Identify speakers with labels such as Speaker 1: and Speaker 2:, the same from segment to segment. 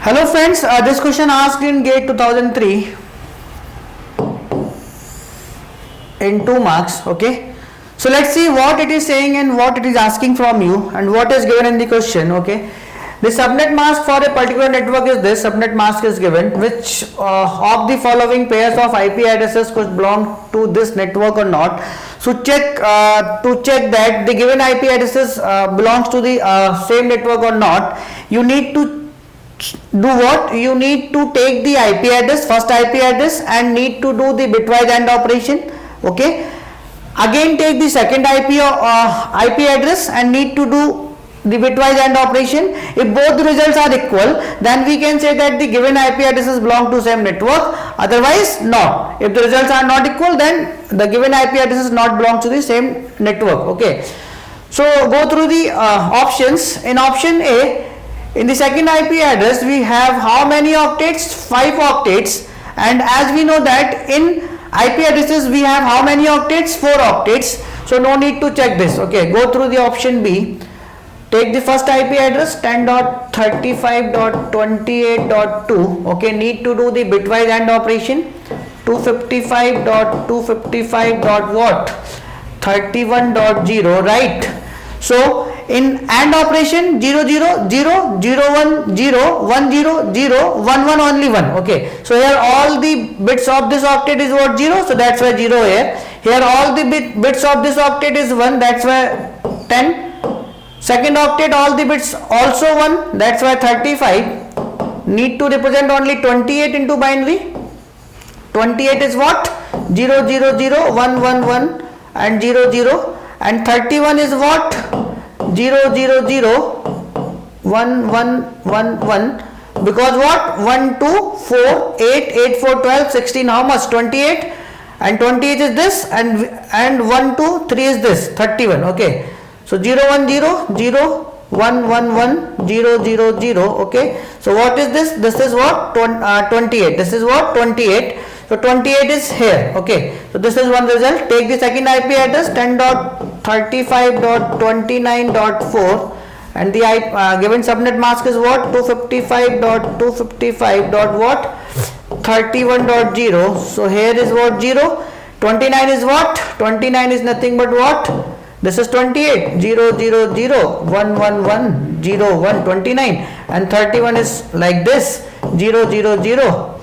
Speaker 1: Hello friends, this question asked in GATE 2003 in 2 marks. Okay, so let's see what it is saying and what it is asking from you and what is given in the question. Okay, the subnet mask for a particular network is this. Subnet mask is given, which of the following pairs of IP addresses could belong to this network or not. So check that the given IP addresses belongs to the same network or not. You need to do what? You need to take the IP address, first IP address, and need to do the bitwise AND operation. Okay, again take the second IP address and need to do the bitwise AND operation. If both the results are equal, then we can say that the given IP addresses belong to same network, otherwise not. If the results are not equal, then the given IP addresses not belong to the same network. Okay, so go through the options. In option A, in the second IP address we have how many octets? 5 octets, and as we know that in IP addresses we have how many octets? 4 octets, so no need to check this. Okay, go through the option B. Take the first IP address 10.35.28.2. okay, need to do the bitwise AND operation. 255.255.31.0, right? So in AND operation 0 0 0 0 1 0 1 0 0 1 1 only 1. Okay, so here all the bits of this octet is what? 0, so that's why 0 here. Here all the bits of this octet is 1, that's why 10. Second octet all the bits also 1, that's why 35. Need to represent only 28 into binary. 28 is what? 0 0 0 1 1 1 and 0 0, and 31 is what? 0 0 0 1 1 1 1, because what? 1 2 4 8 8 4 12 16, how much? 28, and 28 is this, and 1 2 3 is this, 31. Okay, so 0 1 0 0 1 1 1 0 0 0. Okay, so what is this? This is what? 28. This is what? 28. So 28 is here. Okay, so this is one result. Take the second IP address 10.35.29.4, and the given subnet mask is what? 255.255.31.0. so here is what? 0. 29 is what? 29 is nothing but what? This is 28. 0 0 0 1 1 1 0 1 29, and 31 is like this, 0 0 0,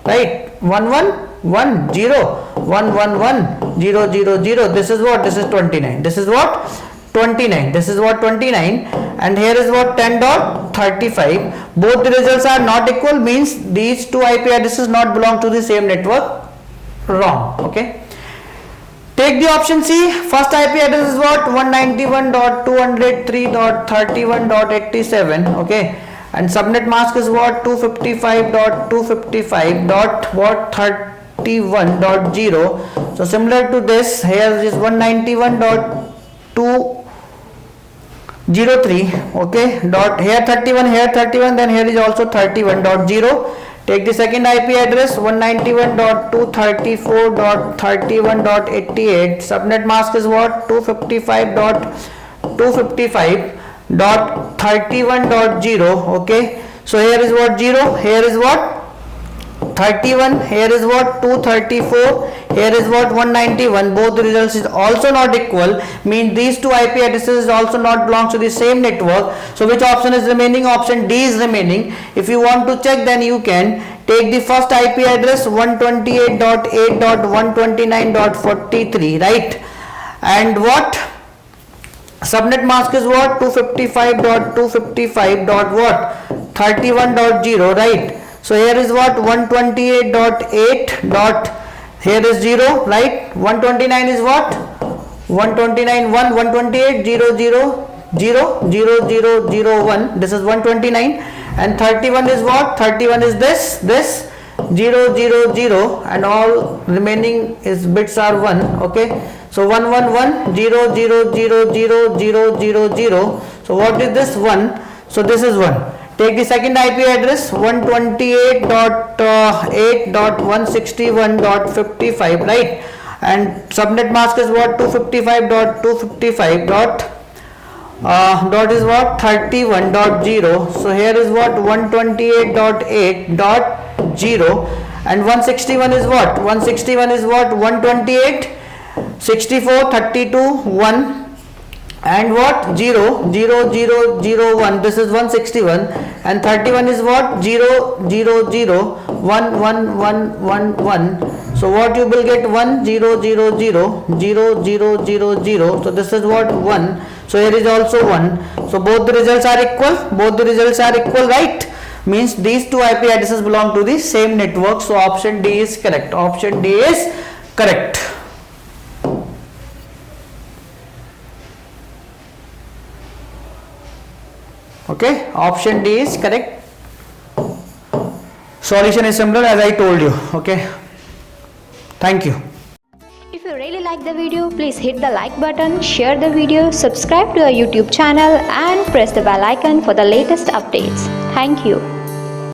Speaker 1: right? 1 1 1 0 1 1 1 0 0 0. This is what? This is 29. This is what? 29. This is what? 29, and here is what? 10.35. both the results are not equal, means these two IP addresses not belong to the same network. Wrong. Okay, take the option C. First IP address is what? 191.203.31.87. okay, and subnet mask is what? 255.255.31.0. so similar to this, here is 191.203. okay, dot here 31, here 31, then here is also 31.0. take the second IP address 191.234.31.88. subnet mask is what? 255.255.31.0. okay, so here is what? 0, here is what? 31, here is what? 234, here is what? 191. both the results is also not equal, means these two IP addresses also not belongs to the same network. So which option is remaining? Option D is remaining. If you want to check, then you can take the first IP address 128.8.129.43, right? and what? subnet mask is what? 255.255. what? 31.0, right? so here is what? 128.8 dot, here is 0, right? 129 is what? 129 1 128 0 0 0 0 0 0 1. this is 129, and 31 is what? 31 is this 0 0 0, and all remaining is bits are 1. okay, so 1 1 1 0 0 0 0 0 0 0. so what is this? 1. so this is 1. take the second IP address 128.8.161.55, right? and subnet mask is what? 255.255. dot is what 31.0. So here is what 128.8.0, and 161 is what 128, 64, 32, 1, and what 0 0 0 0 1. This is 161, and 31 is what 0 0 0 1 1 1 1 1. So what you will get 1 0 0 0 0 0 0 0. So this is what 1. So here is also 1. So both the results are equal. Both the results are equal, right? Means these two IP addresses belong to the same network. So option D is correct. Option D is correct. Okay, option D is correct. Solution is similar as I told you. Okay, thank you.
Speaker 2: If you really like the video, please hit the like button, share the video, subscribe to our YouTube channel and press the bell icon for the latest updates. Thank you.